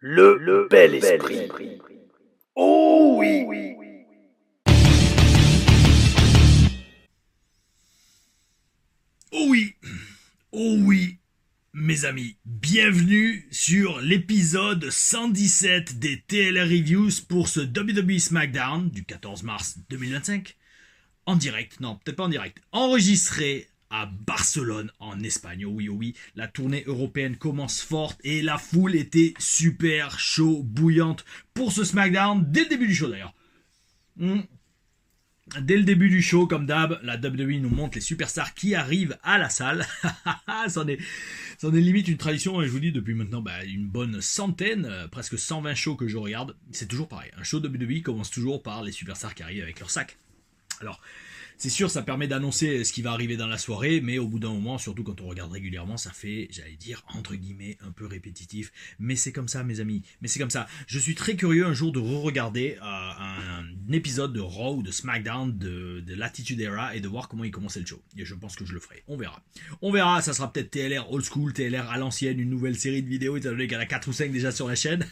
Le bel esprit. Oh oui. Oh oui, oh oui, mes amis, bienvenue sur l'épisode 117 des TLR Reviews pour ce WWE SmackDown du 14 mars 2025. En direct, non, peut-être pas en direct, enregistré à Barcelone en Espagne. Oh oui, oh oui, la tournée européenne commence forte et la foule était super chaud, bouillante pour ce SmackDown dès le début du show d'ailleurs. Dès le début du show, comme d'hab, la WWE nous montre les superstars qui arrivent à la salle. c'en est limite une tradition, et je vous dis depuis maintenant une bonne centaine, presque 120 shows que je regarde. C'est toujours pareil. Un show WWE commence toujours par les superstars qui arrivent avec leur sac. Alors, c'est sûr, ça permet d'annoncer ce qui va arriver dans la soirée, mais au bout d'un moment, surtout quand on regarde régulièrement, ça fait, j'allais dire, entre guillemets, un peu répétitif. Mais c'est comme ça, mes amis. Mais c'est comme ça. Je suis très curieux un jour de re-regarder un épisode de Raw ou de SmackDown de l'Attitude Era et de voir comment il commençait le show. Et je pense que je le ferai. On verra. On verra, ça sera peut-être TLR old school, TLR à l'ancienne, une nouvelle série de vidéos, étant donné qu'il y en a 4 ou 5 déjà sur la chaîne.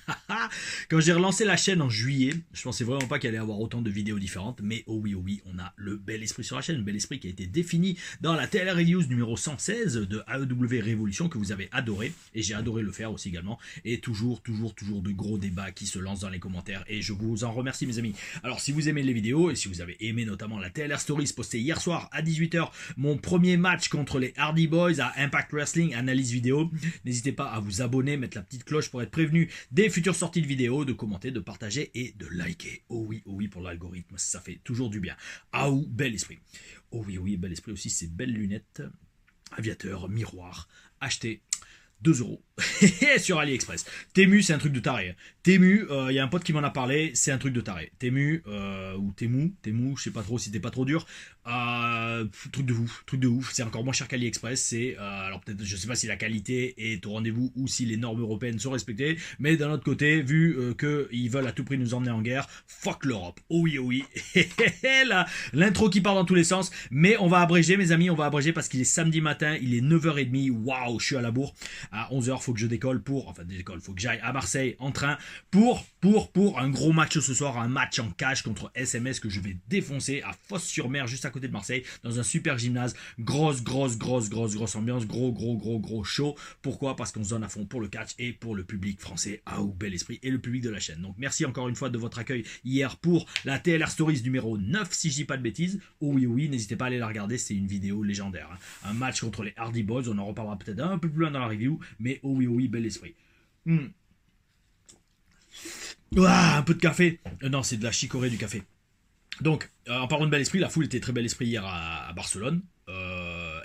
Quand j'ai relancé la chaîne en juillet, je pensais vraiment pas qu'il allait y avoir autant de vidéos différentes, mais oh oui, on a le bel esprit sur la chaîne, bel esprit qui a été défini dans la TLR Reviews numéro 116 de AEW Révolution que vous avez adoré, et j'ai adoré le faire aussi également, et toujours de gros débats qui se lancent dans les commentaires, et je vous en remercie mes amis. Alors si vous aimez les vidéos, et si vous avez aimé notamment la TLR Stories postée hier soir à 18h, mon premier match contre les Hardy Boys à Impact Wrestling, analyse vidéo, n'hésitez pas à vous abonner, mettre la petite cloche pour être prévenu des futures sorties de vidéos, de commenter, de partager et de liker. Oh oui, pour l'algorithme, ça fait toujours du bien. Ah ou bel esprit. Oh oui, bel esprit aussi, ces belles lunettes, aviateur, miroir, acheté 2€ sur AliExpress. Temu, c'est un truc de taré. Temu, y a un pote qui m'en a parlé, c'est un truc de taré. Temu, ou Temu, je sais pas trop si t'es pas trop dur. Truc de ouf. C'est encore moins cher qu'AliExpress. C'est, alors peut-être, je sais pas si la qualité est au rendez-vous ou si les normes européennes sont respectées, mais d'un autre côté, vu qu'ils veulent à tout prix nous emmener en guerre, fuck l'Europe. Oh oui. Là, l'intro qui part dans tous les sens, mais on va abréger, mes amis, parce qu'il est samedi matin, il est 9h30. Waouh, je suis à la bourre. À 11h, faut que je décolle faut que j'aille à Marseille en train pour un gros match ce soir, un match en cash contre SMS que je vais défoncer à Fos-sur-Mer, juste à côté de Marseille, dans un super gymnase. Grosse ambiance, gros show. Pourquoi? Parce qu'on se donne à fond pour le catch et pour le public français. Ah ou bel esprit, et le public de la chaîne. Donc merci encore une fois de votre accueil hier pour la TLR Stories numéro 9, si je dis pas de bêtises. Oh oui, n'hésitez pas à aller la regarder, c'est une vidéo légendaire. Un match contre les Hardy Boys, on en reparlera peut-être un peu plus loin dans la review, mais oh oui, bel esprit. Un peu de café. Non, c'est de la chicorée du café. Donc, en parlant de bel esprit, la foule était très bel esprit hier à Barcelone.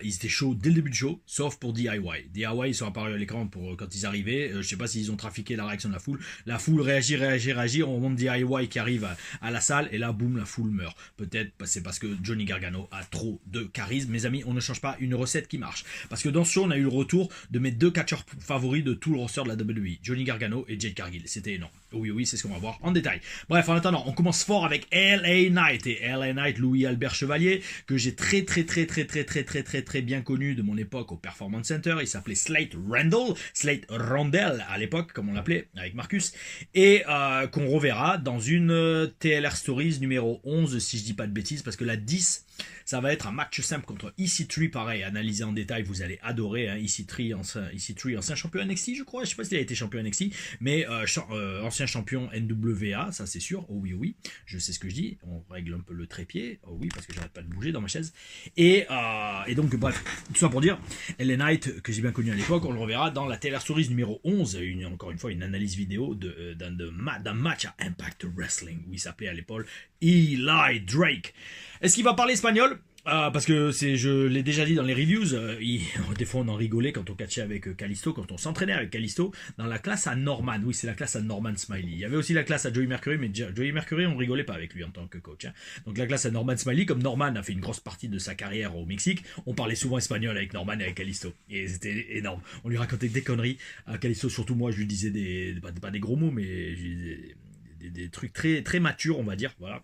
Ils étaient chauds dès le début du show, sauf pour DIY. DIY, ils sont apparus à l'écran quand ils arrivaient. Je sais pas s'ils ont trafiqué la réaction de la foule. La foule réagit. On monte DIY qui arrive à la salle, et là, boum, la foule meurt. Peut-être c'est parce que Johnny Gargano a trop de charisme. Mes amis, on ne change pas une recette qui marche. Parce que dans ce show, on a eu le retour de mes 2 catcheurs favoris de tout le roster de la WWE, Johnny Gargano et Jade Cargill. C'était énorme. Oui, c'est ce qu'on va voir en détail. Bref, en attendant, on commence fort avec LA Knight. Et LA Knight, Louis-Albert Chevalier, que j'ai très bien connu de mon époque au Performance Center. Il s'appelait Slate Rondell à l'époque, comme on l'appelait, avec Marcus. Et qu'on reverra dans une TLR Stories numéro 11, si je dis pas de bêtises, parce que la 10... ça va être un match simple contre EC3, pareil, analysé en détail, vous allez adorer, hein, EC3, ancien champion NXT, je crois, je sais pas s'il a été champion NXT, mais ancien champion NWA, ça c'est sûr, oh oui, je sais ce que je dis, on règle un peu le trépied, oh oui, parce que j'arrête pas de bouger dans ma chaise, et donc bref, tout ça pour dire, LA Knight, que j'ai bien connu à l'époque, on le reverra dans la TLR Stories numéro 11, encore une fois, une analyse vidéo d'un match à Impact Wrestling, où il s'appelait à l'époque Eli Drake. Est-ce qu'il va parler espagnol? Parce que je l'ai déjà dit dans les reviews, des fois on en rigolait quand on catchait avec Kalisto, quand on s'entraînait avec Kalisto, dans la classe à Norman. Oui, c'est la classe à Norman Smiley. Il y avait aussi la classe à Joey Mercury, mais Joey Mercury, on rigolait pas avec lui en tant que coach. Hein. Donc la classe à Norman Smiley, comme Norman a fait une grosse partie de sa carrière au Mexique, on parlait souvent espagnol avec Norman et avec Kalisto. Et c'était énorme. On lui racontait des conneries. À Kalisto, surtout moi, je lui disais pas des gros mots, mais je lui disais des trucs très matures, on va dire. Voilà.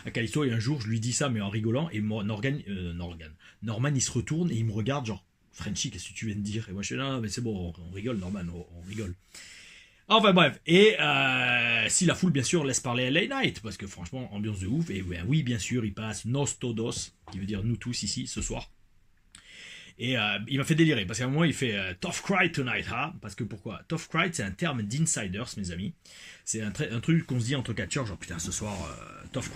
À Kalisto, et un jour je lui dis ça mais en rigolant, et Norman il se retourne et il me regarde genre Frenchy, qu'est-ce que tu viens de dire? Et moi je suis là, mais c'est bon, on rigole Norman, on rigole. Enfin bref, et si la foule bien sûr laisse parler LA Knight, parce que franchement, ambiance de ouf, et ben, oui bien sûr, il passe Nos Todos, qui veut dire nous tous ici ce soir. Et il m'a fait délirer, parce qu'à un moment il fait Tough Cry Tonight, hein, parce que pourquoi? Tough Cry c'est un terme d'insiders, mes amis. C'est un truc qu'on se dit entre catcheurs, genre putain ce soir, Tough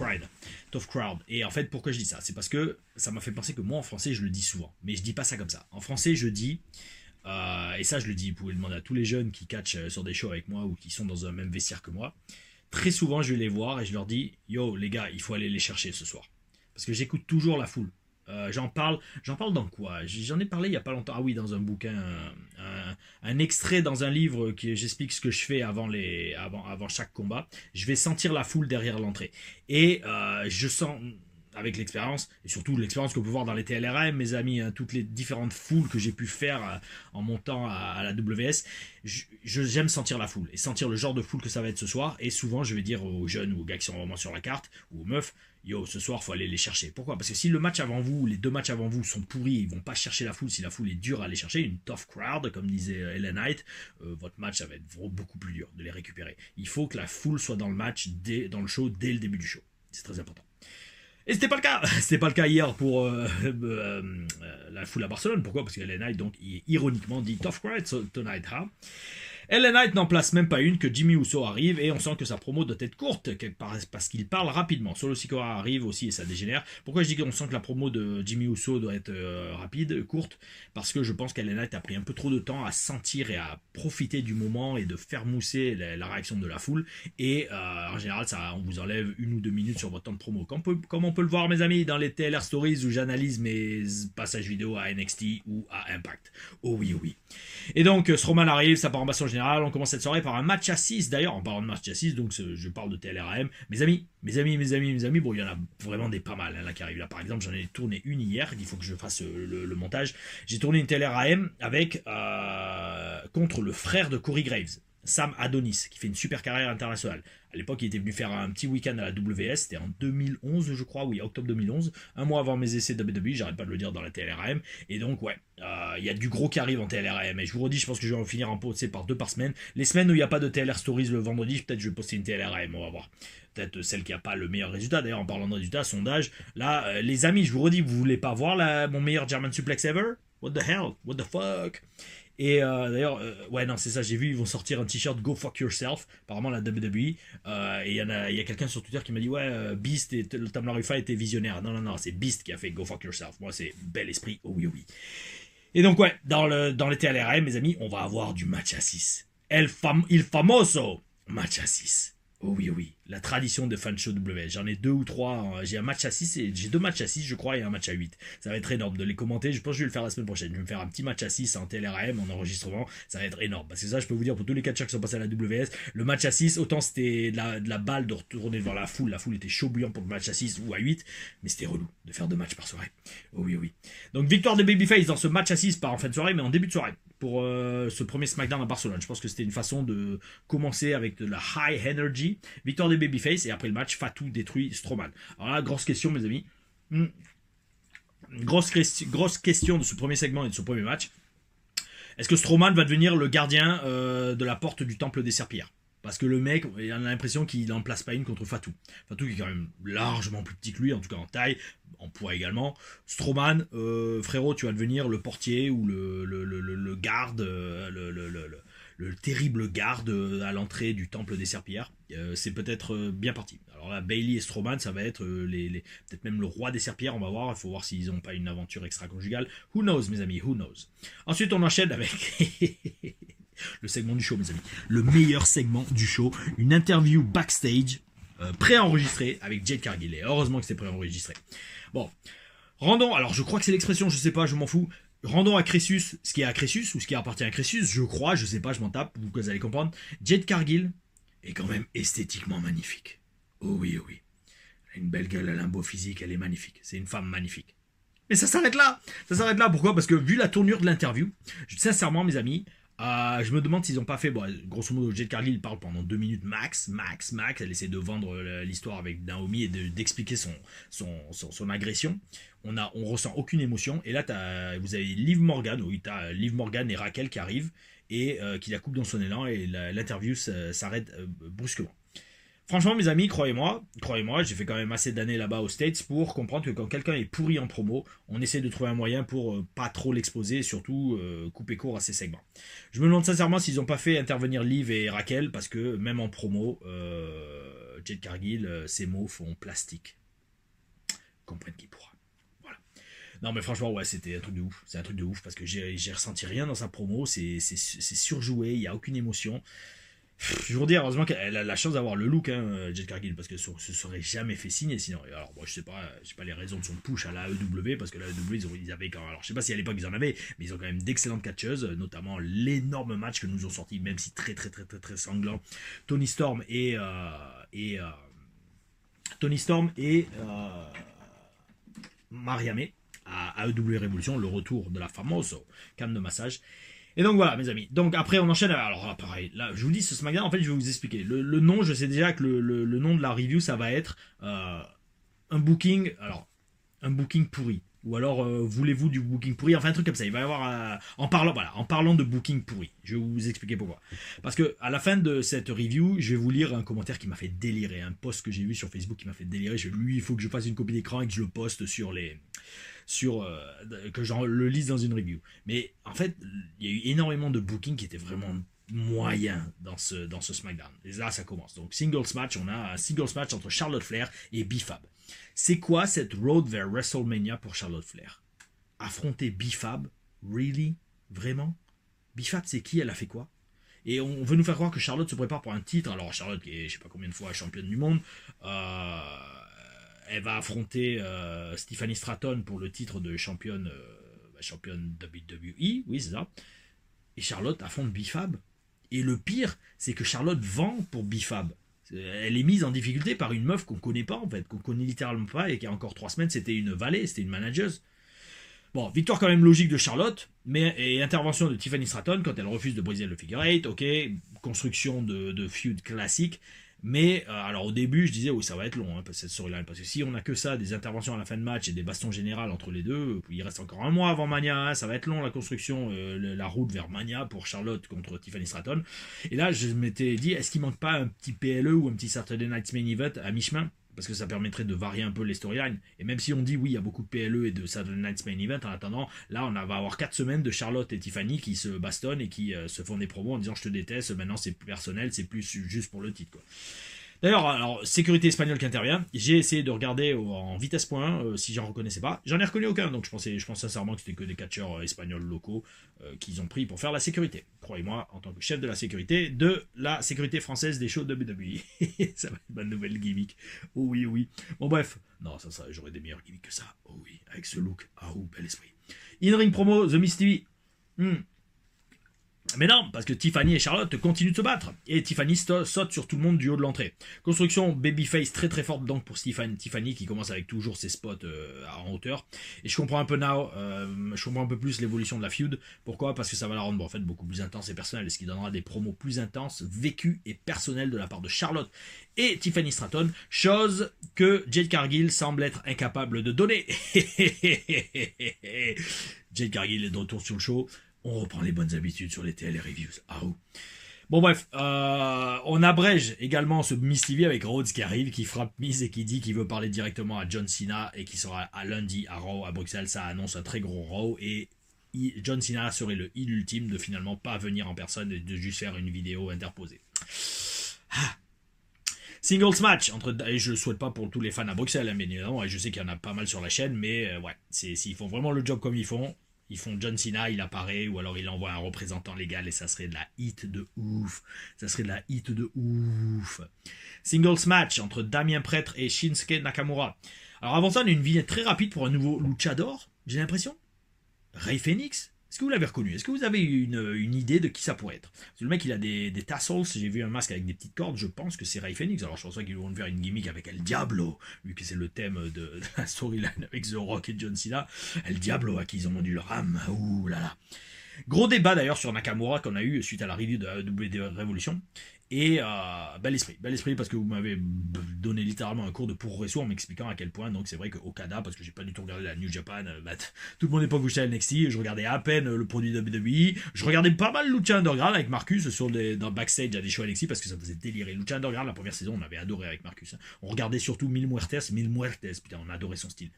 Crowd. Et en fait pourquoi je dis ça? C'est parce que ça m'a fait penser que moi en français je le dis souvent, mais je dis pas ça comme ça. En français je dis, et ça je le dis, vous pouvez le demander à tous les jeunes qui catchent sur des shows avec moi ou qui sont dans un même vestiaire que moi. Très souvent je vais les voir et je leur dis, yo les gars, il faut aller les chercher ce soir. Parce que j'écoute toujours la foule. J'en parle dans quoi? J'en ai parlé il y a pas longtemps. Ah oui, dans un bouquin, un extrait dans un livre qui j'explique ce que je fais avant chaque combat. Je vais sentir la foule derrière l'entrée et je sens avec l'expérience et surtout l'expérience qu'on peut voir dans les TLRM, mes amis, hein, toutes les différentes foules que j'ai pu faire en montant à la WS. J'aime sentir la foule et sentir le genre de foule que ça va être ce soir. Et souvent, je vais dire aux jeunes ou aux gars qui sont vraiment sur la carte ou aux meufs, yo, ce soir, faut aller les chercher. Pourquoi? Parce que si le match avant vous, les deux matchs avant vous sont pourris, ils vont pas chercher la foule. Si la foule est dure à aller chercher, une tough crowd, comme disait Ellen Knight, votre match, ça va être beaucoup plus dur de les récupérer. Il faut que la foule soit dans le match, dans le show, dès le début du show. C'est très important. Et c'était pas le cas. C'était pas le cas hier pour la foule à Barcelone. Pourquoi? Parce que Ellen Knight, donc, ironiquement, dit Tough Crowd tonight, huh? Ellen Knight n'en place même pas une que Jimmy Uso arrive et on sent que sa promo doit être courte parce qu'il parle rapidement. Solo Sikoa arrive aussi et ça dégénère. Pourquoi je dis qu'on sent que la promo de Jimmy Uso doit être rapide, courte? Parce que je pense qu'Ellen Knight a pris un peu trop de temps à sentir et à profiter du moment et de faire mousser la réaction de la foule. Et en général, ça, on vous enlève 1 ou 2 minutes sur votre temps de promo. Comme on peut le voir, mes amis, dans les TLR Stories où j'analyse mes passages vidéo à NXT ou à Impact. Oh oui, oh oui. Et donc, Strowman arrive, ça part en baston général. On commence cette soirée par un match à 6. D'ailleurs, en parlant de match à 6, donc je parle de TLRAM. Mes amis, bon, il y en a vraiment des pas mal hein, là qui arrivent. Là, par exemple, j'en ai tourné une hier. Il faut que je fasse le montage. J'ai tourné une TLRAM avec contre le frère de Corey Graves, Sam Adonis, qui fait une super carrière internationale. À l'époque, il était venu faire un petit week-end à la WS, c'était en 2011, je crois, oui, octobre 2011, un mois avant mes essais de WWE, j'arrête pas de le dire dans la TLRAM, et donc, ouais, il y a du gros qui arrive en TLRAM, et je vous redis, je pense que je vais en finir en poster par 2 par semaine. Les semaines où il n'y a pas de TLR Stories le vendredi, peut-être je vais poster une TLRAM, on va voir. Peut-être celle qui n'a pas le meilleur résultat, d'ailleurs, en parlant de résultats, sondage, là, les amis, je vous redis, vous voulez pas voir mon meilleur German Suplex ever? What the hell? What the fuck? Et d'ailleurs, ouais, non, c'est ça, j'ai vu, ils vont sortir un t-shirt Go Fuck Yourself, apparemment la WWE. Et il y a quelqu'un sur Twitter qui m'a dit, ouais, Beast et le Tamla Rufa était visionnaire. Non, c'est Beast qui a fait Go Fuck Yourself. Moi, c'est bel esprit, oh oui, oh oui. Et donc, ouais, dans les TLRM, mes amis, on va avoir du match à 6. Il famoso match à 6. Oh oui, oh oui, la tradition de fan show WS. J'en ai 2 ou 3. J'ai un match à 6 et j'ai 2 matchs à 6, je crois, et un match à 8. Ça va être énorme de les commenter. Je pense que je vais le faire la semaine prochaine. Je vais me faire un petit match à 6 en TLRM, en enregistrement. Ça va être énorme. Parce que ça, je peux vous dire, pour tous les catcheurs qui sont passés à la WS, le match à 6, autant c'était de la balle de retourner devant la foule. La foule était chaud bouillant pour le match à 6 ou à 8. Mais c'était relou de faire 2 matchs par soirée. Oh oui, oh oui. Donc, victoire de Babyface dans ce match à 6, pas en fin de soirée, mais en début de soirée. Pour ce premier SmackDown à Barcelone. Je pense que c'était une façon de commencer avec de la high energy. Victoire des Babyface et après le match, Fatou détruit Strowman. Alors là, grosse question, mes amis. Grosse question de ce premier segment et de ce premier match. Est-ce que Strowman va devenir le gardien de la porte du temple des serpillères? Parce que le mec, il a l'impression qu'il n'en place pas une contre Fatou. Fatou qui est quand même largement plus petit que lui, en tout cas en taille, en poids également. Strowman, frérot, tu vas devenir le portier ou le garde, le terrible garde à l'entrée du temple des serpillères. C'est peut-être bien parti. Alors là, Bayley et Strowman, ça va être peut-être même le roi des serpillères, on va voir. Il faut voir s'ils n'ont pas une aventure extra-conjugale. Who knows, mes amis, who knows. Ensuite, on enchaîne avec... le segment du show, mes amis. Le meilleur segment du show. Une interview backstage préenregistrée avec Jade Cargill. Et heureusement que c'est préenregistré. Bon. Rendons, alors je crois que c'est l'expression, je sais pas, je m'en fous. Rendons à Crésus ce qui est à Crésus, ou ce qui appartient à Crésus, je crois, je sais pas, je m'en tape, vous allez comprendre. Jade Cargill est quand même esthétiquement magnifique. Oh oui, oh oui. Elle a une belle gueule, elle a un beau physique, elle est magnifique. C'est une femme magnifique. Mais ça s'arrête là. Ça s'arrête là, pourquoi? Parce que vu la tournure de l'interview, sincèrement, mes amis, Je me demande s'ils n'ont pas fait, bon, grosso modo, Jade Cargill parle pendant 2 minutes max, elle essaie de vendre l'histoire avec Naomi et d'expliquer son agression. On ressent aucune émotion, et là vous avez Liv Morgan, oui, t'as Liv Morgan et Raquel qui arrivent, et qui la coupent dans son élan, et l'interview s'arrête brusquement. Franchement, mes amis, croyez-moi, j'ai fait quand même assez d'années là-bas aux States pour comprendre que quand quelqu'un est pourri en promo, on essaie de trouver un moyen pour pas trop l'exposer et surtout couper court à ses segments. Je me demande sincèrement s'ils n'ont pas fait intervenir Liv et Raquel parce que même en promo, Jade Cargill, ses mots font plastique. Comprenne qui pourra. Voilà. Non mais franchement, ouais, c'était un truc de ouf. C'est un truc de ouf parce que j'ai ressenti rien dans sa promo, c'est surjoué, il n'y a aucune émotion. Je vous dis, heureusement qu'elle a la chance d'avoir le look, Jade Cargill, parce que ce serait jamais fait signer sinon. Alors, moi, je sais pas les raisons de son push à la AEW, parce que la AEW, ils avaient quand même, alors je sais pas si à l'époque ils en avaient, mais ils ont quand même d'excellentes catcheuses, notamment l'énorme match que nous ont sorti, même si très sanglant, Toni Storm et Mariame à AEW Revolution, le retour de la famoso canne de massage. Et donc voilà, mes amis. Donc après, on enchaîne. Alors là, pareil, là, je vous dis, ce SmackDown, en fait, je vais vous expliquer. Le nom, je sais déjà que le nom de la review, ça va être un booking. Alors, un booking pourri. Ou alors, voulez-vous du booking pourri? Enfin, un truc comme ça. Il va y avoir en parlant de booking pourri. Je vais vous expliquer pourquoi. Parce que à la fin de cette review, je vais vous lire un commentaire qui m'a fait délirer, un post que j'ai vu sur Facebook qui m'a fait délirer. Lui, il faut que je fasse une copie d'écran et que je le poste que je le lise dans une review. Mais en fait, il y a eu énormément de bookings qui étaient vraiment moyens dans ce SmackDown. Et là, ça commence. Donc, singles match, on a un singles match entre Charlotte Flair et B-Fab. C'est quoi cette road vers WrestleMania pour Charlotte Flair? Affronter B-Fab? Really? Vraiment? B-Fab, c'est qui? Elle a fait quoi? Et on veut nous faire croire que Charlotte se prépare pour un titre. Alors, Charlotte, qui est je sais pas combien de fois championne du monde, elle va affronter Stephanie Stratton pour le titre de championne WWE, oui c'est ça. Et Charlotte affronte B-Fab. Et le pire, c'est que Charlotte vend pour B-Fab. Elle est mise en difficulté par une meuf qu'on connaît pas en fait, qu'on connaît littéralement pas et qui a encore 3 semaines c'était une valet, c'était une manageuse. Bon, victoire quand même logique de Charlotte, et intervention de Tiffany Stratton quand elle refuse de briser le figure 8, ok, construction de feud classique. Mais alors au début je disais oui ça va être long cette storyline parce que si on a que ça, des interventions à la fin de match et des bastons générales entre les deux, il reste encore un mois avant Mania, ça va être long la construction, la route vers Mania pour Charlotte contre Tiffany Stratton. Et là je m'étais dit est-ce qu'il manque pas un petit PLE ou un petit Saturday Night Main Event à mi-chemin? Parce que ça permettrait de varier un peu les storylines. Et même si on dit oui, il y a beaucoup de PLE et de Saturday Night Main Event, en attendant, là, on va avoir 4 semaines de Charlotte et Tiffany qui se bastonnent et qui se font des promos en disant je te déteste, maintenant c'est plus personnel, c'est plus juste pour le titre, quoi. D'ailleurs, alors, sécurité espagnole qui intervient. J'ai essayé de regarder en vitesse point si j'en reconnaissais pas. J'en ai reconnu aucun, donc je pense sincèrement que c'était que des catcheurs espagnols locaux qu'ils ont pris pour faire la sécurité. Croyez-moi, en tant que chef de la sécurité française des shows de WWE. Ça va être ma nouvelle gimmick. Oh oui, oh oui. Bon bref, non, ça j'aurais des meilleurs gimmicks que ça. Oh oui, avec ce look. Ah oh, bel esprit. In-ring promo, The Miss TV. Mais non, parce que Tiffany et Charlotte continuent de se battre. Et Tiffany saute sur tout le monde du haut de l'entrée. Construction babyface très forte donc pour Tiffany qui commence avec toujours ses spots en hauteur. Et je comprends un peu je comprends un peu plus l'évolution de la feud. Pourquoi? Parce que ça va la rendre en fait beaucoup plus intense et personnelle. Ce qui donnera des promos plus intenses, vécues et personnelles de la part de Charlotte et Tiffany Stratton. Chose que Jade Cargill semble être incapable de donner. Jade Cargill est de retour sur le show. On reprend les bonnes habitudes sur les TL Reviews. Ah oh. Bon bref, on abrège également ce Miss TV avec Rhodes qui arrive, qui frappe Miz et qui dit qu'il veut parler directement à John Cena et qui sera à lundi à Raw à Bruxelles. Ça annonce un très gros Raw et John Cena serait le heel ultime de finalement pas venir en personne et de juste faire une vidéo interposée. Singles match et je le souhaite pas pour tous les fans à Bruxelles, bien évidemment, et je sais qu'il y en a pas mal sur la chaîne, mais ouais, s'ils font vraiment le job comme ils font John Cena, il apparaît, ou alors il envoie un représentant légal, et ça serait de la hit de ouf. Singles match entre Damien Prêtre et Shinsuke Nakamura. Alors avant ça, on a une vignette très rapide pour un nouveau luchador, j'ai l'impression. Ray Phoenix. Est-ce que vous l'avez reconnu? Est-ce que vous avez une idée de qui ça pourrait être? Parce que le mec, il a des tassels. J'ai vu un masque avec des petites cordes. Je pense que c'est Ray Phoenix. Alors, je pense pas qu'ils vont faire une gimmick avec El Diablo, vu que c'est le thème de la storyline avec The Rock et John Cena. El Diablo, à qui ils ont vendu leur âme. Ouh là là. Gros débat d'ailleurs sur Nakamura qu'on a eu suite à la review de la WWE Revolution. Et bel esprit parce que vous m'avez donné littéralement un cours de pour réseau en m'expliquant à quel point, donc c'est vrai que Okada, parce que j'ai pas du tout regardé la New Japan, tout le monde n'est pas couché à NXT, je regardais à peine le produit de WWE, je regardais pas mal Lucha Underground avec Marcus dans backstage à des shows NXT parce que ça me faisait délirer. Lucha Underground, la première saison, on avait adoré avec Marcus. On regardait surtout Mil Muertes, putain, on adorait son style.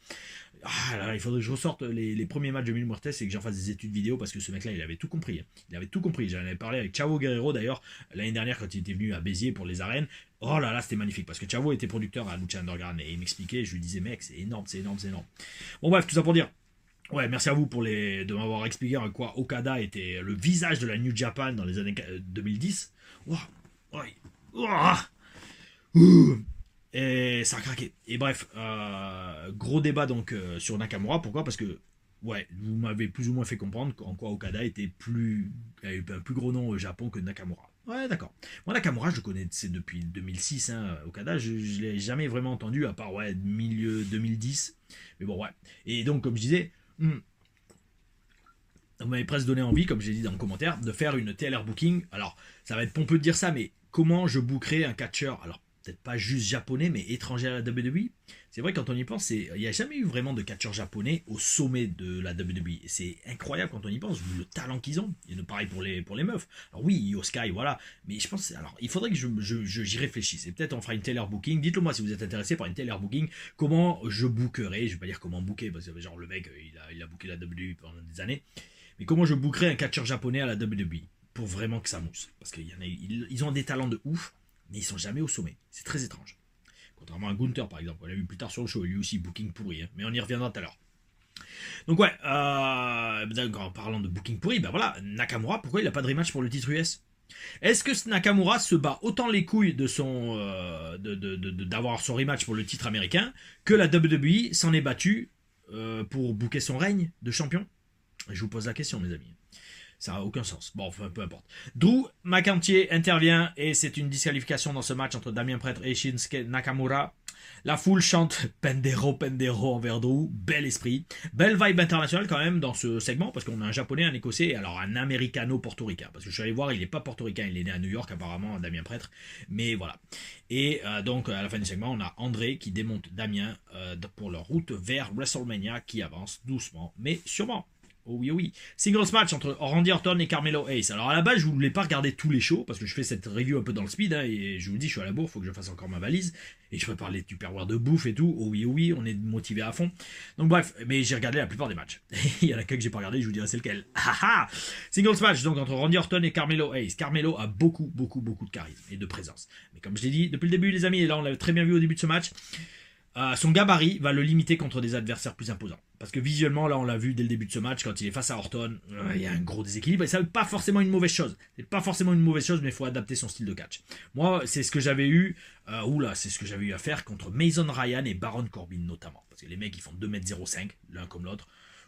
Ah là, il faudrait que je ressorte les premiers matchs de Mil Muertes et que j'en fasse des études vidéo parce que ce mec-là, il avait tout compris. Il avait tout compris. J'en avais parlé avec Chavo Guerrero d'ailleurs l'année dernière quand il était venu à Béziers pour les arènes. Oh là là, c'était magnifique parce que Chavo était producteur à Lucha Underground et il m'expliquait, je lui disais, mec, c'est énorme. Bon, bref, tout ça pour dire. Ouais, merci à vous de m'avoir expliqué en quoi Okada était le visage de la New Japan dans les années 2010. Wow, ouais, et ça a craqué. Et bref, gros débat donc sur Nakamura. Pourquoi? Parce que ouais, vous m'avez plus ou moins fait comprendre en quoi Okada avait un plus gros nom au Japon que Nakamura. Ouais, d'accord. Moi, Nakamura, je le connais depuis 2006. Hein, Okada, je l'ai jamais vraiment entendu, à part milieu 2010. Mais bon, ouais. Et donc, comme je disais, vous m'avez presque donné envie, comme j'ai dit dans le commentaire, de faire une TLR booking. Alors, ça va être pompeux de dire ça, mais comment je bookerai un catcheur? Alors, peut-être pas juste japonais, mais étranger à la WWE. C'est vrai, quand on y pense, il n'y a jamais eu vraiment de catcheur japonais au sommet de la WWE. C'est incroyable quand on y pense, vu le talent qu'ils ont. Et pareil pour les meufs. Alors oui, Io Sky, voilà. Mais je pense, alors, il faudrait que j'y réfléchisse. Et peut-être on fera une TLR booking. Dites-le moi si vous êtes intéressé par une TLR booking. Comment je bookerai? Je vais pas dire comment booker, parce que genre le mec, il a booké la WWE pendant des années. Mais comment je bookerai un catcheur japonais à la WWE pour vraiment que ça mousse? Parce qu'ils ils ont des talents de ouf, mais ils sont jamais au sommet. C'est très étrange. Contrairement à Gunther par exemple, on l'a vu plus tard sur le show, lui aussi booking pourri, hein, mais on y reviendra tout à l'heure. Donc ouais, en parlant de booking pourri, ben voilà, Nakamura, pourquoi il n'a pas de rematch pour le titre US? Est-ce que Nakamura se bat autant les couilles de son d'avoir son rematch pour le titre américain que la WWE s'en est battue pour booker son règne de champion? Je vous pose la question, mes amis. Ça n'a aucun sens. Bon, enfin, peu importe. Drew McIntyre intervient et c'est une disqualification dans ce match entre Damien Prêtre et Shinsuke Nakamura. La foule chante Pendero, Pendero envers Drew. Bel esprit. Belle vibe internationale quand même dans ce segment parce qu'on a un japonais, un écossais et alors un américano-portoricain. Parce que je suis allé voir, il n'est pas portoricain, il est né à New York apparemment, Damien Prêtre. Mais voilà. Et donc à la fin du segment, on a André qui démonte Damien pour leur route vers WrestleMania qui avance doucement mais sûrement. Oh oui, oh oui. Singles match entre Randy Orton et Carmelo Hayes. Alors à la base, je voulais pas regarder tous les shows parce que je fais cette review un peu dans le speed hein, et je vous dis, je suis à la bourre, faut que je fasse encore ma valise et je prépare les tupperwares de bouffe et tout. Oh oui, on est motivé à fond. Donc bref, mais j'ai regardé la plupart des matchs. Il y en a qu'un que j'ai pas regardé, je vous dirai c'est lequel. Singles match donc entre Randy Orton et Carmelo Hayes. Carmelo a beaucoup de charisme et de présence. Mais comme je l'ai dit depuis le début, les amis, et là on l'avait très bien vu au début de ce match. Son gabarit va le limiter contre des adversaires plus imposants. Parce que visuellement, là, on l'a vu dès le début de ce match, quand il est face à Orton, il y a un gros déséquilibre. Et ça n'est pas forcément une mauvaise chose. C'est pas forcément une mauvaise chose, mais il faut adapter son style de catch. Moi, c'est ce que j'avais eu, c'est ce que j'avais eu à faire contre Mason Ryan et Baron Corbin notamment. Parce que les mecs, ils font 2m05, l'un comme l'autre.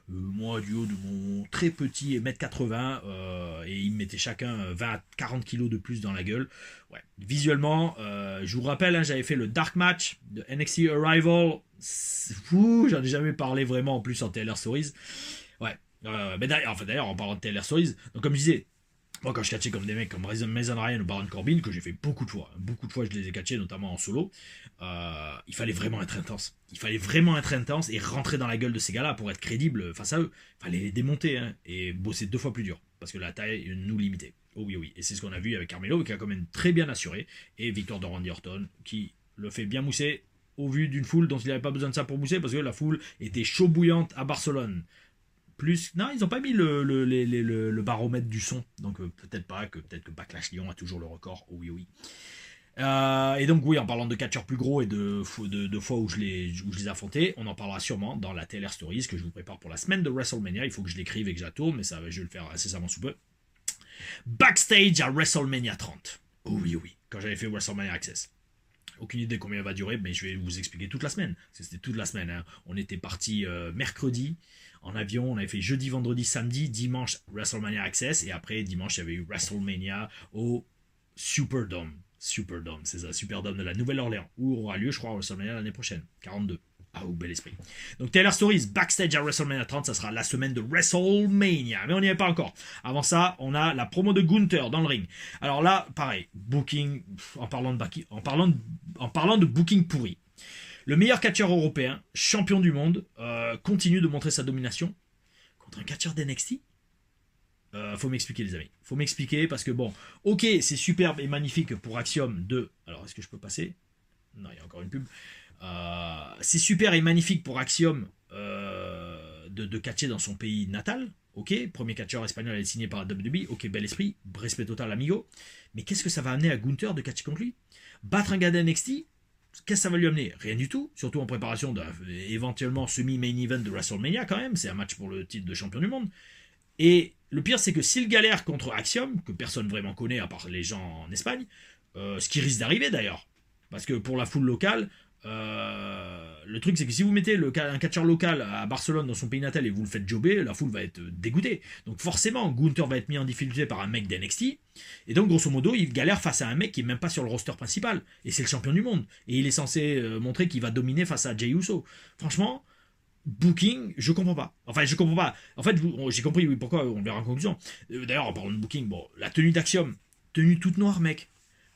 Moi, du haut de mon très petit 1m80, et ils me mettaient chacun 20 à 40 kilos de plus dans la gueule. Ouais. Visuellement, je vous rappelle, hein, j'avais fait le Dark Match de NXT Arrival. Fou, j'en ai jamais parlé vraiment en plus en TLR Stories. Ouais. Mais d'ailleurs, en parlant de TLR Stories, donc comme je disais, moi, quand je catchais comme des mecs comme Mason Ryan ou Baron Corbin, que j'ai fait beaucoup de fois je les ai catchés, notamment en solo, il fallait vraiment être intense. Il fallait vraiment être intense et rentrer dans la gueule de ces gars-là pour être crédible face à eux. Il fallait les démonter hein, et bosser 2 fois plus dur, parce que la taille nous limitait. Oh oui. Et c'est ce qu'on a vu avec Carmelo, qui a quand même très bien assuré, et victoire de Randy Orton, qui le fait bien mousser au vu d'une foule dont il n'avait pas besoin de ça pour mousser, parce que la foule était chaud bouillante à Barcelone. Non, ils n'ont pas mis le baromètre du son, donc peut-être que Backlash Lyon a toujours le record. Oh oui. Et donc oui, en parlant de catcheurs plus gros et de fois où je les affrontais, on en parlera sûrement dans la TLR Stories que je vous prépare pour la semaine de WrestleMania. Il faut que je l'écrive et que je la tourne, mais ça, je vais le faire incessamment sous peu. Backstage à WrestleMania 30. Oh oui, quand j'avais fait WrestleMania Access. Aucune idée combien elle va durer, mais je vais vous expliquer toute la semaine. C'était toute la semaine. Hein. On était parti mercredi en avion, on avait fait jeudi, vendredi, samedi, dimanche WrestleMania Access, et après dimanche il y avait eu WrestleMania au Superdome. C'est ça, Superdome de la Nouvelle-Orléans, où aura lieu, je crois, WrestleMania l'année prochaine, 42. Ah, bel esprit. Donc Taylor Stories backstage à WrestleMania 30, ça sera la semaine de WrestleMania. Mais on n'y est pas encore. Avant ça, on a la promo de Gunther dans le ring. Alors là, pareil, booking, en parlant de booking pourri. Le meilleur catcheur européen, champion du monde, continue de montrer sa domination contre un catcheur d'NXT. Faut m'expliquer les amis. Faut m'expliquer parce que bon, ok, c'est superbe et magnifique pour Axiom de... Alors est-ce que je peux passer? Non, il y a encore une pub. C'est super et magnifique pour Axiom de catcher dans son pays natal. Ok, premier catcheur espagnol à être signé par la WWE. Ok, bel esprit, respect total amigo. Mais qu'est-ce que ça va amener à Gunther de catcher contre lui? Battre un gars d'NXT? Qu'est-ce que ça va lui amener? Rien du tout. Surtout en préparation d'un éventuellement semi-main event de WrestleMania quand même. C'est un match pour le titre de champion du monde. Et le pire, c'est que s'il galère contre Axiom, que personne vraiment connaît à part les gens en Espagne, ce qui risque d'arriver d'ailleurs, parce que pour la foule locale, le truc c'est que si vous mettez un catcheur local à Barcelone dans son pays natal et vous le faites jobber, la foule va être dégoûtée. Donc forcément, Gunther va être mis en difficulté par un mec d'NXT, et donc grosso modo, il galère face à un mec qui est même pas sur le roster principal, et c'est le champion du monde, et il est censé montrer qu'il va dominer face à Jey Uso. Franchement, booking, je comprends pas. Enfin, je comprends pas. En fait, j'ai compris oui, pourquoi, on verra en conclusion. D'ailleurs, en parlant de booking, bon, la tenue d'Axiom, tenue toute noire, mec.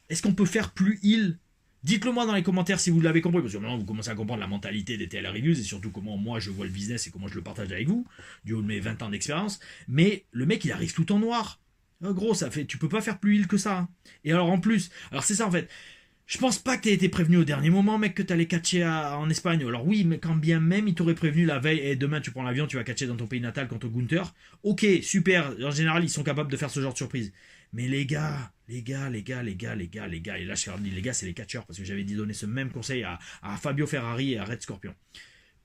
Est-ce qu'on peut faire plus heal? Dites-le moi dans les commentaires si vous l'avez compris, parce que maintenant vous commencez à comprendre la mentalité des TL Reviews et surtout comment moi je vois le business et comment je le partage avec vous, du haut de mes 20 ans d'expérience. Mais le mec il arrive tout en noir. Gros, ça fait, tu peux pas faire plus heal que ça. Hein. Et alors en plus, alors c'est ça en fait. Je pense pas que t'aies été prévenu au dernier moment, mec, que t'allais catcher en Espagne. Alors oui, mais quand bien même, il t'aurait prévenu la veille, et demain tu prends l'avion, tu vas catcher dans ton pays natal contre Gunther. Ok, super, en général, ils sont capables de faire ce genre de surprise. Mais les gars, et là je leur dis, les gars, c'est les catcheurs, parce que j'avais dit donner ce même conseil à Fabio Ferrari et à Red Scorpion.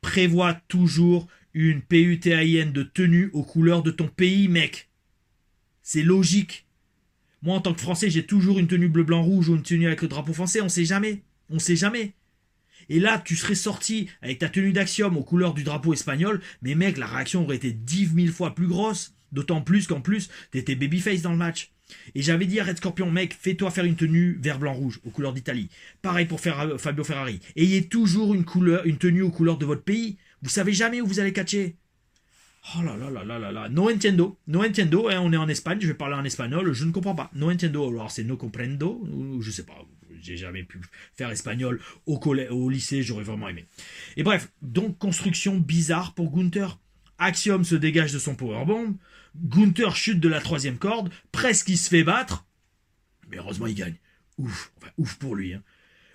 Prévois toujours une PUTAIN de tenue aux couleurs de ton pays, mec. C'est logique. Moi, en tant que Français, j'ai toujours une tenue bleu-blanc-rouge ou une tenue avec le drapeau français. On sait jamais. On sait jamais. Et là, tu serais sorti avec ta tenue d'Axiom aux couleurs du drapeau espagnol. Mais mec, la réaction aurait été 10 000 fois plus grosse. D'autant plus qu'en plus, t'étais babyface dans le match. Et j'avais dit à Red Scorpion, mec, fais-toi faire une tenue vert-blanc-rouge aux couleurs d'Italie. Pareil pour faire Fabio Ferrari. Ayez toujours une tenue aux couleurs de votre pays. Vous savez jamais où vous allez catcher. Oh là là là là là là. No entiendo. No entiendo. Hein, on est en Espagne. Je vais parler en espagnol. Je ne comprends pas. No entiendo. Alors c'est no comprendo. Ou je sais pas. J'ai jamais pu faire espagnol au lycée. J'aurais vraiment aimé. Et bref. Donc construction bizarre pour Gunther. Axiom se dégage de son powerbomb. Gunther chute de la 3e corde. Presque il se fait battre. Mais heureusement il gagne. Ouf. Enfin, ouf pour lui. Hein.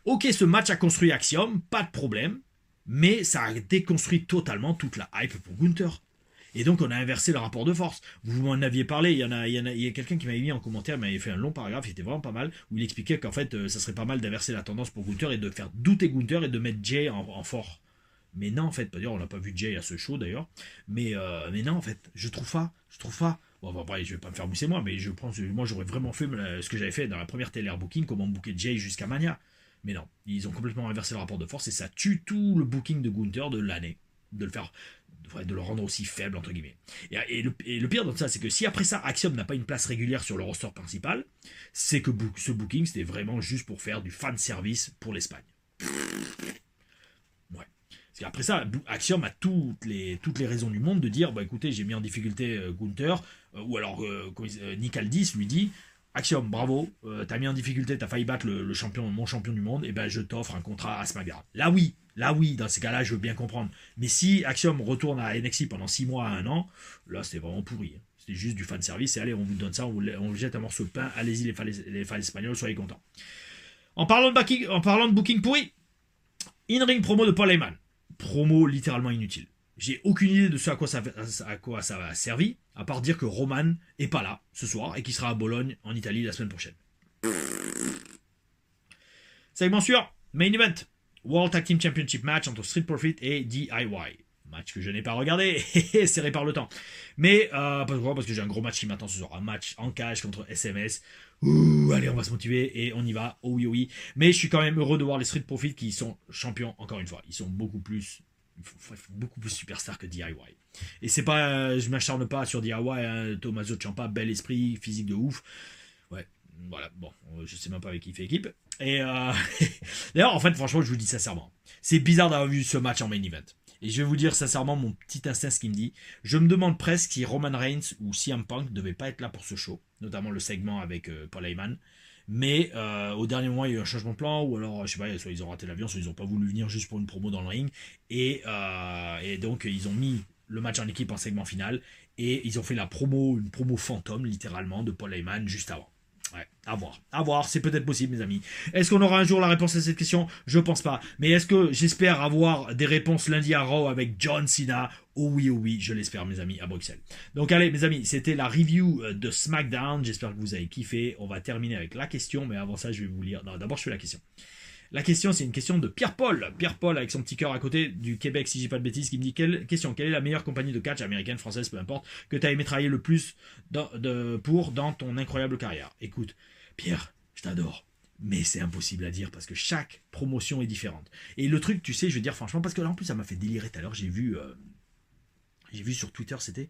Ok, ce match a construit Axiom. Pas de problème. Mais ça a déconstruit totalement toute la hype pour Gunther. Et donc on a inversé le rapport de force. Vous m'en aviez parlé, il y a quelqu'un qui m'avait mis en commentaire, il m'avait fait un long paragraphe, il était vraiment pas mal, où il expliquait qu'en fait ça serait pas mal d'inverser la tendance pour Gunther et de faire douter Gunther et de mettre Jay en fort. Mais non en fait, d'ailleurs on n'a pas vu Jay à ce show d'ailleurs, mais non en fait, je trouve pas. Bon après je vais pas me faire mousser moi, mais je pense moi j'aurais vraiment fait ce que j'avais fait dans la première télé booking, comment booker Jay jusqu'à Mania. Mais non, ils ont complètement inversé le rapport de force et ça tue tout le booking de Gunther de l'année. De le rendre aussi faible entre guillemets. Et le pire dans ça, c'est que si après ça Axiom n'a pas une place régulière sur le roster principal, c'est que ce booking c'était vraiment juste pour faire du fan service pour l'Espagne. Ouais. Parce qu'après ça, Axiom a toutes les raisons du monde de dire bah écoutez, j'ai mis en difficulté Gunther, ou alors Nick Aldis lui dit Axiom, bravo, t'as mis en difficulté, t'as failli battre mon champion du monde, et ben je t'offre un contrat à SmackDown. Là oui, dans ces cas-là, je veux bien comprendre. Mais si Axiom retourne à NXT pendant 6 mois à 1 an, là c'était vraiment pourri. Hein. C'était juste du fan service, et allez, on vous donne ça, on vous jette un morceau de pain, allez-y les fans espagnols, soyez contents. En parlant de booking pourri, in-ring promo de Paul Heyman. Promo littéralement inutile. J'ai aucune idée de ce à quoi ça va servir, à part dire que Roman est pas là ce soir et qu'il sera à Bologne en Italie la semaine prochaine. Segment suivant, main event. World Tag Team Championship match entre Street Profit et DIY. Match que je n'ai pas regardé, serré par le temps. Mais, pourquoi ? Parce que j'ai un gros match qui m'attend ce soir. Un match en cage contre SMS. Ouh, allez, on va se motiver et on y va. Oh oui, oh oui. Mais je suis quand même heureux de voir les Street Profit qui sont champions, encore une fois. Ils sont beaucoup plus superstars que DIY. Et c'est pas, je m'acharne pas sur DIY, hein, Tommaso Ciampa, bel esprit, physique de ouf. Ouais, Voilà, bon, je sais même pas avec qui il fait équipe. Et d'ailleurs, en fait, franchement, je vous dis sincèrement, c'est bizarre d'avoir vu ce match en main event. Et je vais vous dire sincèrement mon petit instinct ce qui me dit. Je me demande presque si Roman Reigns ou CM Punk ne devaient pas être là pour ce show, notamment le segment avec Paul Heyman. Mais au dernier moment, il y a eu un changement de plan, ou alors, je sais pas, soit ils ont raté l'avion, soit ils n'ont pas voulu venir juste pour une promo dans le ring. Et donc, ils ont mis le match en équipe en segment final, et ils ont fait une promo fantôme, littéralement, de Paul Heyman juste avant. Ouais, à voir, c'est peut-être possible, mes amis. Est-ce qu'on aura un jour la réponse à cette question? Je pense pas. Mais est-ce que j'espère avoir des réponses lundi à Raw avec John Cena? Oh oui, je l'espère, mes amis, à Bruxelles. Donc allez, mes amis, c'était la review de SmackDown. J'espère que vous avez kiffé. On va terminer avec la question, mais avant ça, je vais vous lire. Non, d'abord, je fais la question. La question, c'est une question de Pierre-Paul. Pierre-Paul, avec son petit cœur à côté du Québec, si j'ai pas de bêtises, qui me dit quelle est la meilleure compagnie de catch, américaine, française, peu importe, que tu as aimé travailler le plus dans ton incroyable carrière? Écoute, Pierre, je t'adore. Mais c'est impossible à dire parce que chaque promotion est différente. Et le truc, tu sais, je veux dire franchement, parce que là en plus ça m'a fait délirer tout à l'heure, j'ai vu sur Twitter, c'était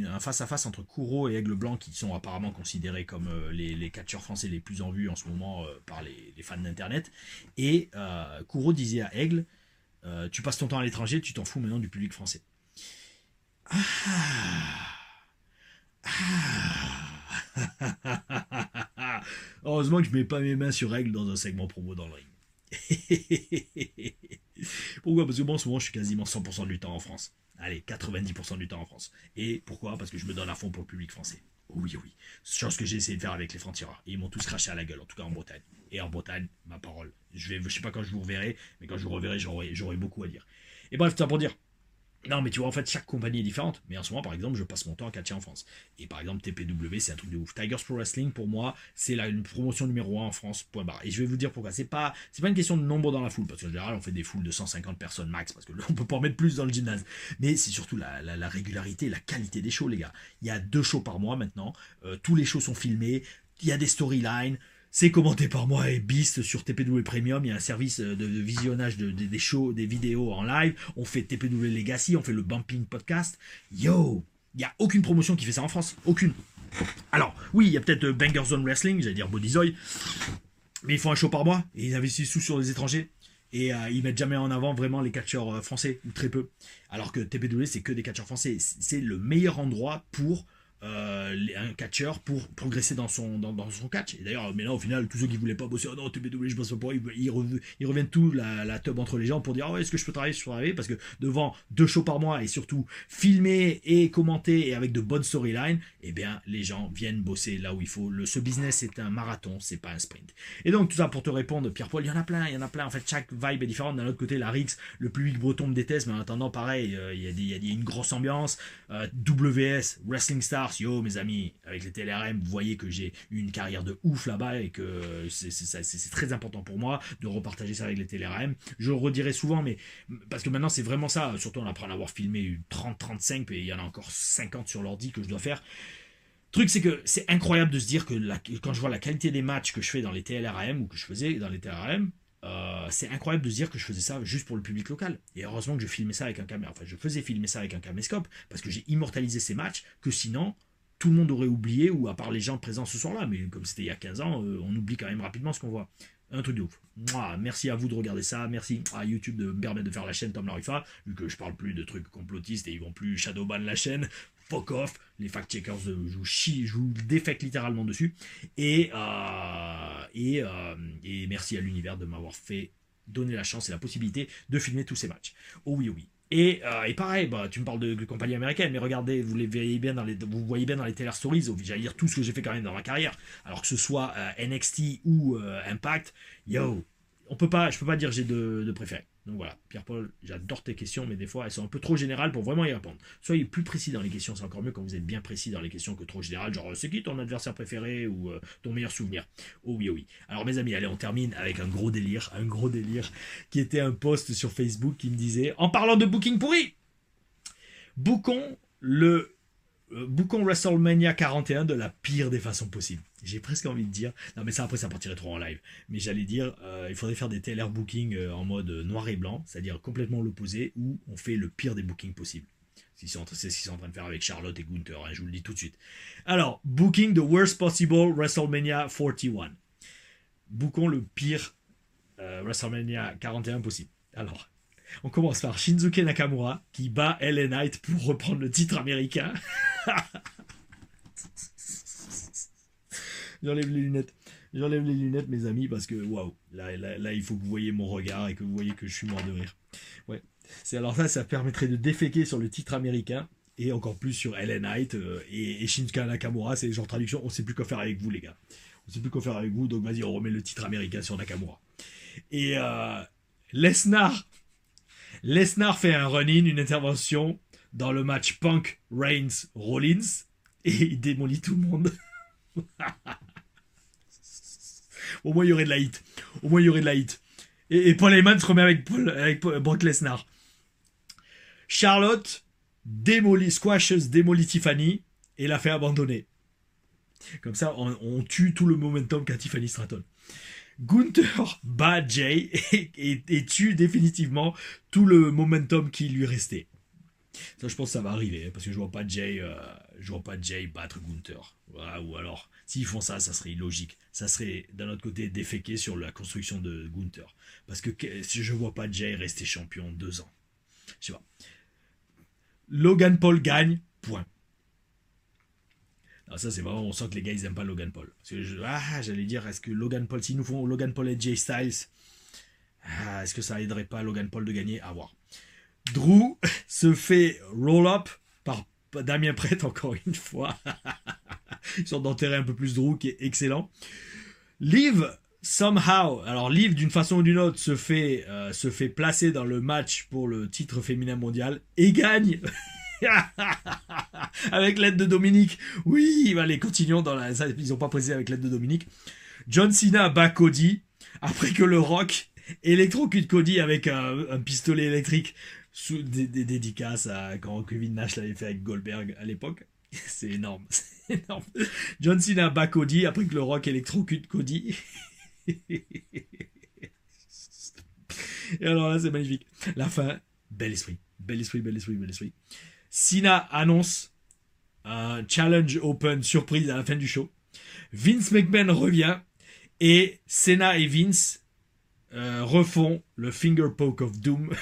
un face-à-face entre Kuro et Aigle Blanc qui sont apparemment considérés comme les catcheurs français les plus en vue en ce moment par les fans d'internet. Et Kuro disait à Aigle, tu passes ton temps à l'étranger, tu t'en fous maintenant du public français. Heureusement que je mets pas mes mains sur Aigle dans un segment promo dans le ring. Pourquoi? Parce que bon, souvent je suis quasiment 100% du temps en France. Allez, 90% du temps en France. Et pourquoi? Parce que je me donne à fond pour le public français. Oui. Chose que j'ai essayé de faire avec les francs-tireurs. Et ils m'ont tous craché à la gueule, en tout cas en Bretagne. Et en Bretagne, ma parole. Je sais pas quand je vous reverrai, mais quand je vous reverrai, j'aurai beaucoup à dire. Et bref, tout ça pour dire. Non, mais tu vois, en fait, chaque compagnie est différente. Mais en ce moment, par exemple, je passe mon temps à catcher en France. Et par exemple, TPW, c'est un truc de ouf. Tigers Pro Wrestling, pour moi, c'est une promotion numéro 1 en France, point barre. Et je vais vous dire pourquoi. C'est pas une question de nombre dans la foule, parce qu'en général, on fait des foules de 150 personnes max, parce que là, on peut pas en mettre plus dans le gymnase. Mais c'est surtout la régularité, la qualité des shows, les gars. Il y a 2 shows par mois maintenant. Tous les shows sont filmés. Il y a des storylines. C'est commenté par moi et Beast sur TPW Premium. Il y a un service de visionnage des shows, des vidéos en live. On fait TPW Legacy, on fait le Bumping Podcast. Yo, il n'y a aucune promotion qui fait ça en France. Aucune. Alors, oui, il y a peut-être Banger Zone Wrestling, j'allais dire Bodyzoy. Mais ils font un show par mois et ils investissent tout sur les étrangers. Et ils mettent jamais en avant vraiment les catcheurs français, ou très peu. Alors que TPW, c'est que des catcheurs français. C'est le meilleur endroit pour un catcheur pour progresser dans son catch. Et d'ailleurs, mais là, au final, tous ceux qui voulaient pas bosser, oh non, TPW, je bosse pas pour eux, ils reviennent tout la teub entre les gens pour dire, oh, est-ce que je peux travailler, parce que devant 2 shows par mois et surtout filmé et commenté et avec de bonnes storylines, eh bien, les gens viennent bosser là où il faut. Ce business, c'est un marathon, c'est pas un sprint. Et donc, tout ça pour te répondre, Pierre-Paul, il y en a plein. En fait, chaque vibe est différente. D'un autre côté, la Rix, le public breton me déteste, mais en attendant, pareil, il y a une grosse ambiance. WS, Wrestling Stars, yo mes amis, avec les TLRM, vous voyez que j'ai eu une carrière de ouf là-bas et que c'est très important pour moi de repartager ça avec les TLRM. Je le redirai souvent, mais parce que maintenant c'est vraiment ça, surtout on apprend à avoir filmé 30-35 et il y en a encore 50 sur l'ordi que je dois faire. Le truc, c'est que c'est incroyable de se dire que quand je vois la qualité des matchs que je fais dans les TLRM ou que je faisais dans les TLRM, c'est incroyable de se dire que je faisais ça juste pour le public local. Et heureusement que je filmais ça avec un caméra. Enfin, je faisais filmer ça avec un caméscope parce que j'ai immortalisé ces matchs que sinon tout le monde aurait oublié, ou à part les gens présents ce soir-là. Mais comme c'était il y a 15 ans, on oublie quand même rapidement ce qu'on voit. Un truc de ouf. Mouah, merci à vous de regarder ça. Merci à YouTube de me permettre de faire la chaîne Tom Larifa, vu que je parle plus de trucs complotistes et ils vont plus shadowban la chaîne. Fuck off. Les fact-checkers, je vous défecte littéralement dessus. Et merci à l'univers de m'avoir fait donner la chance et la possibilité de filmer tous ces matchs. Oh oui. Et pareil, tu me parles de compagnie américaine, mais regardez, vous voyez bien dans les Taylor Stories, j'allais dire tout ce que j'ai fait quand même dans ma carrière, alors que ce soit NXT ou Impact, yo, je peux pas dire j'ai de préféré. Donc voilà, Pierre-Paul, j'adore tes questions, mais des fois elles sont un peu trop générales pour vraiment y répondre. Soyez plus précis dans les questions, c'est encore mieux quand vous êtes bien précis dans les questions que trop générales, genre c'est qui ton adversaire préféré ou ton meilleur souvenir. Oh oui. Alors mes amis, allez, on termine avec un gros délire qui était un post sur Facebook qui me disait, en parlant de booking pourri, bookons WrestleMania 41 de la pire des façons possibles. J'ai presque envie de dire, non mais ça après ça partirait trop en live, mais j'allais dire, il faudrait faire des TLR booking en mode noir et blanc, c'est-à-dire complètement l'opposé, où on fait le pire des bookings possibles. C'est ce qu'ils sont en train de faire avec Charlotte et Gunther, hein, je vous le dis tout de suite. Alors, booking the worst possible WrestleMania 41. Bookons le pire WrestleMania 41 possible. Alors, on commence par Shinsuke Nakamura qui bat LA Knight pour reprendre le titre américain. J'enlève les lunettes. J'enlève les lunettes, mes amis, parce que waouh, là, il faut que vous voyez mon regard et que vous voyez que je suis mort de rire. Ouais. Alors ça permettrait de déféquer sur le titre américain et encore plus sur LA Knight et Shinsuke Nakamura. C'est genre traduction, on sait plus quoi faire avec vous, les gars. On sait plus quoi faire avec vous, donc vas-y, on remet le titre américain sur Nakamura. Et Lesnar fait un run-in, une intervention dans le match Punk Reigns Rollins et il démolit tout le monde. Au moins il y aurait de la hit. Et Paul Heyman se remet avec Brock Lesnar. Charlotte démolit Tiffany et la fait abandonner. Comme ça, on tue tout le momentum qu'a Tiffany Stratton. Gunther bat Jay et tue définitivement tout le momentum qui lui restait. Ça, je pense que ça va arriver, parce que je vois pas Jay battre Gunther. Voilà, ou alors, s'ils font ça, ça serait illogique. Ça serait, d'un autre côté, déféqué sur la construction de Gunther. Parce que je vois pas Jay rester champion 2 ans. Je sais pas. Logan Paul gagne, point. Alors ça, c'est vraiment, on sent que les gars, ils aiment pas Logan Paul. Parce que j'allais dire, est-ce que Logan Paul, s'ils nous font Logan Paul et Jay Styles, est-ce que ça aiderait pas Logan Paul de gagner? À voir. Drew se fait roll-up par Damien Prêtre, encore une fois. Ils sont d'enterrer un peu plus Drew, qui est excellent. Liv, somehow, alors Liv, d'une façon ou d'une autre, se fait placer dans le match pour le titre féminin mondial et gagne. Avec l'aide de Dominique. Oui, allez, continuons ça, ils n'ont pas précisé avec l'aide de Dominique. John Cena bat Cody après que le Rock électrocute Cody avec un pistolet électrique sous des dédicaces à quand Kevin Nash l'avait fait avec Goldberg à l'époque. C'est énorme. John Cena bat Cody après que le Rock électrocute Cody. Et alors là, c'est magnifique. La fin, bel esprit. Cena annonce un challenge open surprise à la fin du show. Vince McMahon revient et Cena et Vince refont le finger poke of doom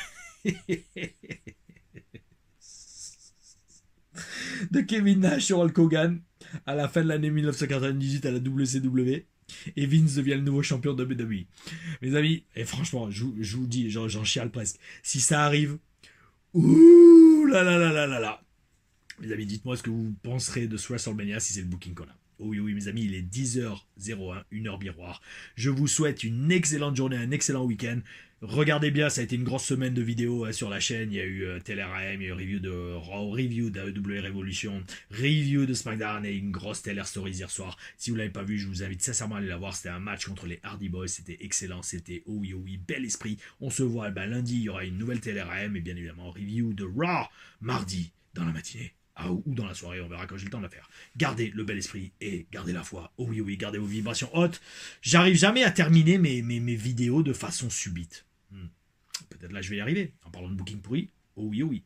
de Kevin Nash sur Hulk Hogan à la fin de l'année 1998 à la WCW. Et Vince devient le nouveau champion de WWE. Mes amis, et franchement, je vous dis, j'en chiale presque. Si ça arrive, ouh là là là là là là. Mes amis, dites-moi ce que vous penserez de ce WrestleMania si c'est le booking qu'on a. Oui, mes amis, il est 10h01, 1h miroir. Je vous souhaite une excellente journée, un excellent week-end. Regardez bien, ça a été une grosse semaine de vidéos sur la chaîne. Il y a eu TLRM, il y a eu review de Raw, review de AEW Revolution, review de SmackDown et une grosse TLR Stories hier soir. Si vous ne l'avez pas vu, je vous invite sincèrement à aller la voir. C'était un match contre les Hardy Boys, c'était excellent, c'était oui, bel esprit. On se voit lundi, il y aura une nouvelle TLRM et bien évidemment review de Raw mardi dans la matinée. Ou dans la soirée, on verra quand j'ai le temps de la faire. Gardez le bel esprit et gardez la foi. Oh oui, gardez vos vibrations hautes. J'arrive jamais à terminer mes vidéos de façon subite. Peut-être là je vais y arriver, en parlant de booking pourri. Oh oui.